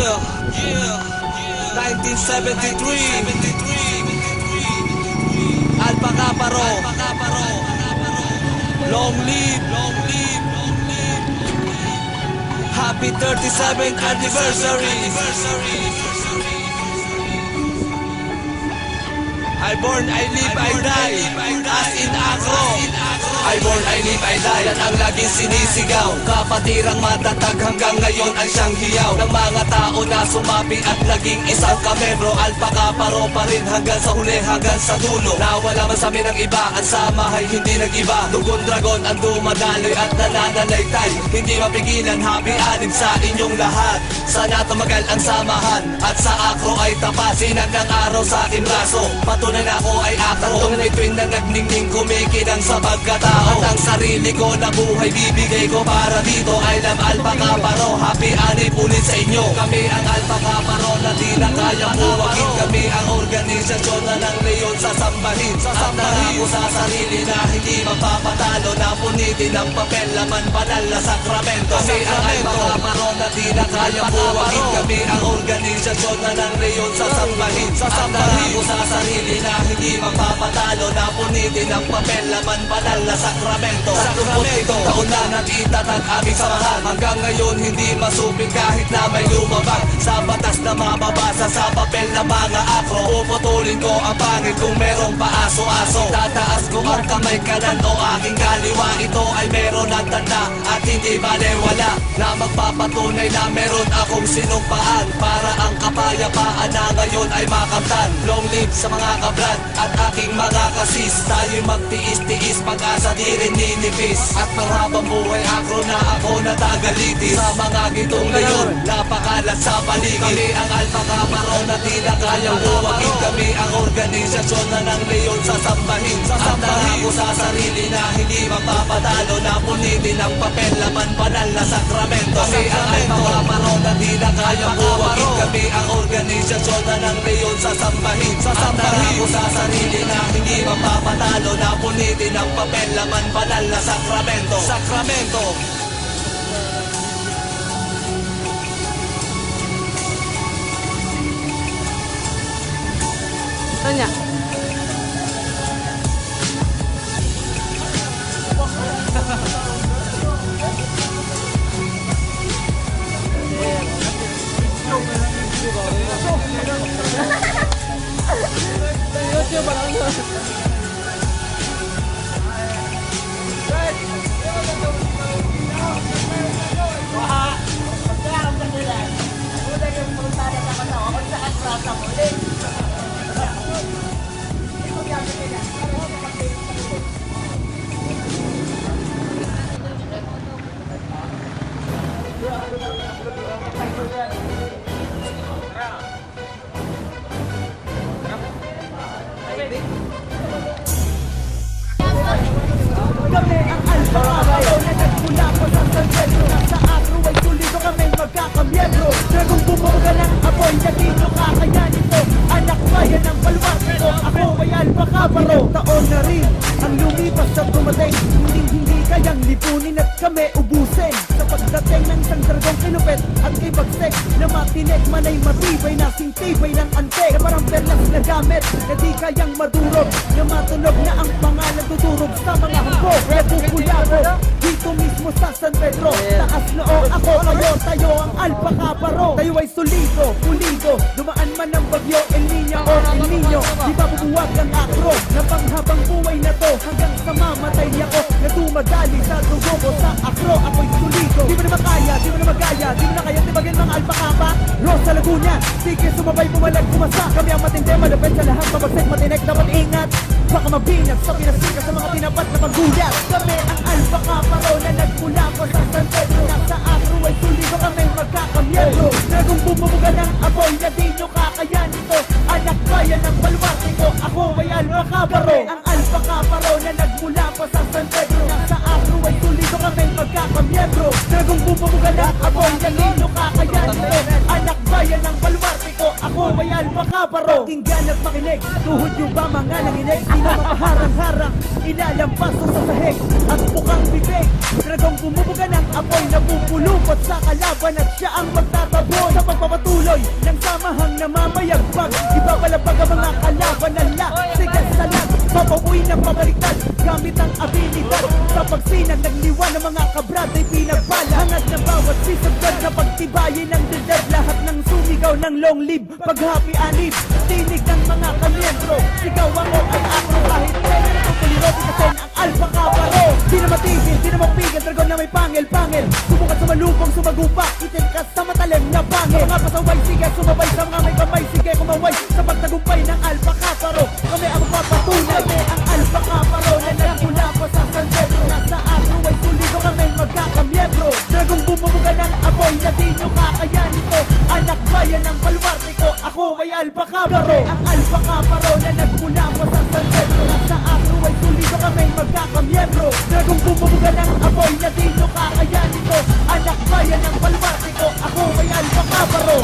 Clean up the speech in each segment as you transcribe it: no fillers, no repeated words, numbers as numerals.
Yeah, yeah, 1973 Alpha Kaparo, long live, happy 37th anniversary. I born, I live, I die, as in Acro. I born, I live, I die, yan ang laging sinisigaw. Kapatirang matatag hanggang ngayon ang siyang hiyaw ng mga tao na sumapi at naging isang kamembro. Alpha Kaparo pa rin hanggang sa huli, hanggang sa dulo. Nawala man sa amin ang iba, ang sama ay hindi nag-iba. Dugon dragon ang dumadaloy at nananalaytay. Hindi mapigilan, happy anim sa inyong lahat. Sana tumagal ang samahan at sa Acro ay tapasin ng araw sa aking braso. Patunay na ako ay Acro, tunay twin na nagningning kumikinang sa pagkatao. At ang sarili ko na buhay bibigay ko para dito. I love Alpha Kaparo, happy anip ulit sa inyo. Kami ang Alpha Kaparo na di na kayang buwagin. Kami ang organisasyon na ng leon sasambahin. At nangako sa sarili na hindi mapapatalo, na punitin ang papel, laman banal na sakramento. Kami ang Alpha Kaparo na di na kayang buwagin. Kami ang organisasyon na ng leon sasambahin. At nangako sa sarili na hindi mapapatalo, na punitin ang papel, laman banal na sakramento. Sa 27 taon na natitatag aming samahan, hanggang ngayon hindi masupin kahit na may lumabag sa batas na mababasa sa papel na mga Acro. Puputulin ko ang pangil kung merong paaso-aso. Tataas ko ang kamay kanan o aking kaliwa. Ito ay meron ng tanda at hindi balewala, na magpapatunay na meron akong sinumpaan para ang kapayapaan na ngayon ay makamtan. Long live sa mga kabrad at aking mga kasis. Tayo'y magtiis-tiis, pag-asa di rin ninipis. At panghabang buhay Acro na ako natagalitis. Sa mga gitong leyon, napakalat sa paligid. Kami ang Alpha Kaparo na di na kayang buwagin. Kami ang organisasyon na ng leyon sasambahin. At nangako sa sarili na hindi mapapatalo, na punitin ang papel, laman banal na sakramento. Kami ang Alpha Kaparo na di na kayang buwagin. Kami ang organisasyon na ng leyon sasambahin. At nangako sa sarili na hindi mapapatalo, na punitin ang papel, laman banal na sakramento. Sakramento. Tanya. Kami ang Alpha Kaparo na nagmula po sa San Pedro. Sa Acro ay tulido kami magkakamiyembro. Dragong bumuga ng apoy na dito kakayanin ko. Anak bayan ng baluarte ko, ako ay Alpha Kaparo. Taon na rin ang lumipas sa dumating, hindi kayang lipunin at kami ubusin. Sa pagdating ng isang dragong kinupit at kay bagsek, na matinik man ay matibay na sintibay ng antek. Na parang perlas na gamit na di kayang madurog, na matunog na ang pangalan tuturog sa mga hambog. Repupulabo dito mismo sa San Pedro. Taas noo ako kayo, tayo ang Alpha Kaparo. Tayo ay solido, pulido, dumaan man ng bagyo, El Niño o El Niño. Di ba bubuwag ang Acro na panghabang buhay na to, hanggang sa mamatay ako na dumadali sa dugo ko sa Acro. Ako'y solido, di mo na makaya, di mo na magaya, di mo na kaya tibagin mga Alpha Kapa. Rosa Laguna, sige sumabay, bumalag, kumasa. Kami ang matindi, malapit sa lahat, mabagsik, matinik, dapat ingat. Baka mabinag sa pinasika sa mga tinapat na paggulat. Kami ang Alpha Kaparo na nagmula po sa San Pedro. Nasa Acro ay tulido kami magkakamiyembro. Dragong bumubuga ng apoy na di nyo kakayanin ito. Anak bayan ng baluarte ko, ako ay Alpha Kaparo. Ang Alpha Kaparo na nagmula po sa San Pedro. Nasa Acro ay tulido kami magkakamiyembro. Dragong bumubuga ng apoy na di nyo kakayanin ito. Anak bayan ng baluarte ko, ako ay Alpha Kaparo. Pakinggan at makinig, tuhod nyo ba mga nanginig? Sino mapaharang-harang, ilalampaso sa sahig at bukang bibig. Dragong bumubuga ng apoy na pupulupot sa kalaban at siya ang magtataboy. Sa nagpapatuloy ng samahang namamayagpag. Iba palapag ang mga kalaban ng sigat sa lag. Papauwi ng pabaliktad gamit ang abilidad. Sa pagsinag nagliwan ng mga kabrad ay pinagpala. Hangad ng bawat sisagad na pagtibayin ng dildad. Lahat ng sumigaw ng long live, paghapi anib. Tinig ng mga kamiyembro, sigaw ako ay ako. Kahit pwede na itong kulirot, ikasin ang alpha kaparo. Di na matigil, di na mapigil, dragon na may pangil-pangil. Subukan sumalubong, sumagupak, itin ka sa matalim na pangil. Mga pasaway, sige, sumabay sa mga may kamay. Sige, kumaway sa pagtagumpay ng alpha kaparo. Kami ang papatunay, kami ang alpha kaparo. Na nagmula pa sa San Pedro, nasa agro ay tulido kami magkakamiyembro. Dragong bumubuga ng apoy na di nyo kakayanin ko. Anak bayan ng baluarte ko, ako ay alpha kaparo. Ang alpha kaparo na nagmula pa sa San Pedro, nasa agro ay tulido kami magkakamiyembro. Dragong bumubuga ng apoy na di nyo kakayanin ko. Anak bayan ng baluarte ko, ako ay alpha kaparo.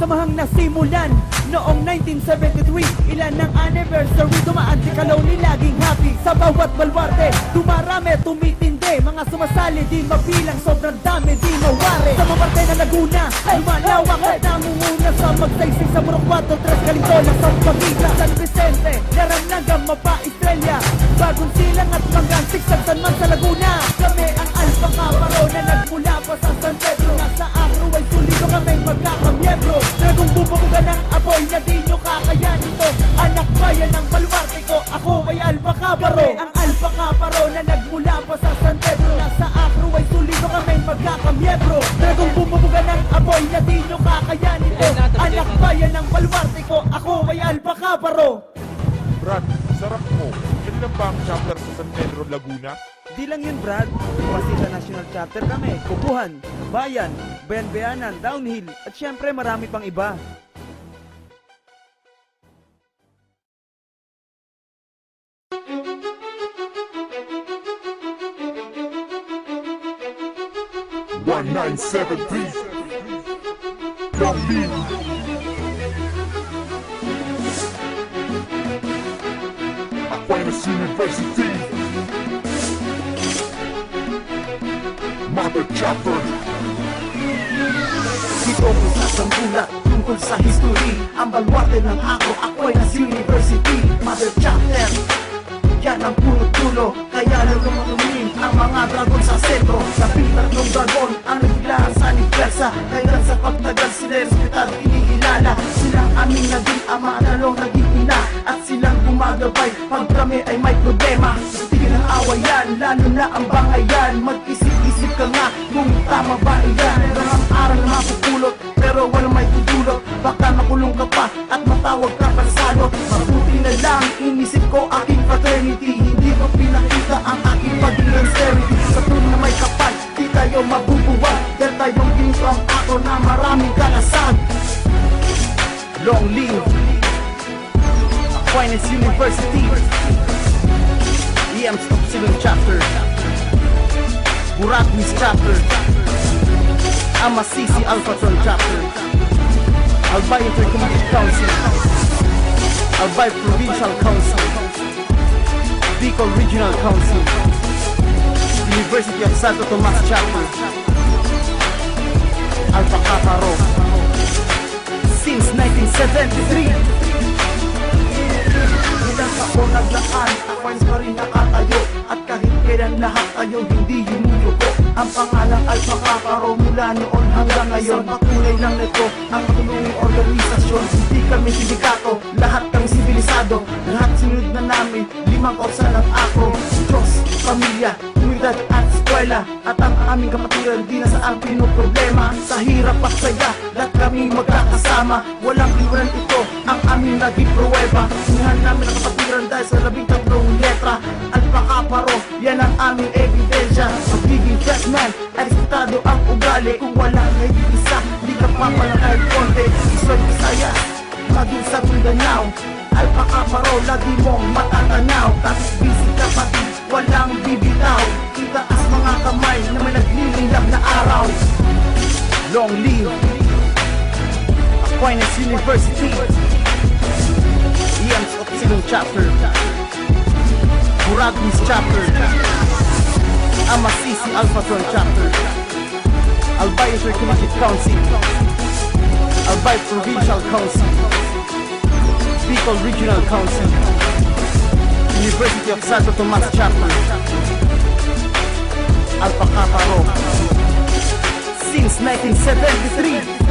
Samahang nasimulan noong 1973. Ilan ang anniversary, dumaan si Kaloni laging happy. Sa bawat balwarte, dumarami, tumitindi. Mga sumasali, di mabilang, sobrang dami, di mawari. Sa maparte na Laguna, lumalawak at namumuna. Sa magsaysay sa Murokwato, Tres Calindola, sa Pagita, San Vicente, Naramnagan, Mapa, Estrella, Bagong Silang at Manggang, Siksag, San Man sa Laguna. Kami ang alpha kaparo na nagmula pa sa San Pedro. Nasa agro ay tulido kami magkakamiyembro. Dragong bumubuga ng apoy na di nyo kakayanin to. Anak bayan ng baluarte ko, ako ay alpha kaparo. Kami ang alpha kaparo na nagmula pa sa San Pedro. Nasa agro ay tulido kami magkakamiyembro. Dragong bumubuga ng apoy na di nyo kakayanin to. Anak bayan ng baluarte ko, ako ay alpha kaparo. Brad, sarap mo. Yan lang ba ang chapter sa San Pedro, Laguna? Di lang yun, Brad. Kasi international chapter kami, Kubuhan, Bayan, Bayan-Bayanan, Downhill, at syempre marami pang iba. Aquinas University, Mother Chapter. Dito ko sasambulat tungkol sa history. Ang baluarte ng Aquinas University, Mother Chapter. Yan ang puno-puno, kaya lumatumin ang mga dragon sa sentro. Kapit tatlong dragon ang nagbilaan sa Nipersa. Kaya sa pagtagal sila respetado inihilala. Silang aming naging ama, dalawang naging ina. At silang gumagabay pag kami ay may problema. Tigil ang awayan, lalo na ang bangayan. Mag-isip-isip ka nga kung tama ba iyan. Ang aral na mapupulot, pero walang may tutulot. Baka makulong ka pa at matawag ka pa sa salot. Mabuti na lang, inisip ko aking fraternity. Hindi ko pinakita ang aking pagiging austerity. Sa tuloy na may kapal, di tayo mabubuwag. Dahil tayong ginto ang ako na maraming kalasag. Long live Aquinas University, EM's Upsilon Chapter, Burakmis Chapter, Amasisi Alphatron Chapter, Albay Intercommunity Council, Albay Provincial Council, Bicol Regional Council, University of Santo Tomas Chapter, Alpha Kappa Rho. Since 1973, ilang taon naglaan, Aquinas pa rin nakatayo. At kahit kailan lahat tayo hindi yumuyuko. Ang pangalang Alpha Kappa Rho mula noon hanggang ngayon. Pakulay lang nito ang matulunging organisasyon. Hindi kami sindikato, lahat kami sibilisado. Lahat sinunod na namin, 5 kausa ng ako. Diyos, pamilya, komunidad at eskwela. At ang aming kapatiran di na saan pinoproblema. Sa hirap at saya, lahat kami magkakasama. Walang iwanan ito, ang aming naging pruweba. Sinahan namin ang kapatiran dahil sa 13 letra. Alpha Kappa Rho, yan ang aming ebidensya. Magiging just man, ay respetado ang ugali. Kung wala na isa, di ka pa pala kahit konti. Isoy Visayas, maging sa Mindanao. Alpha Kappa Rho, lagi mong matatanaw. Tapos busy kapatid, walang bibitaw. Itaas mga kamay na may naglilingap na araw. Long live Aquinas University, Ians of Silong Chapter, Muraguis Chapter, Amasisi Alphatron Chapter, Albay Intercollegiate Council, Albay Provincial Council, Bicol Regional Council, University of Santo Tomas Chapter, Alpha Kappa Rho. Since 1973,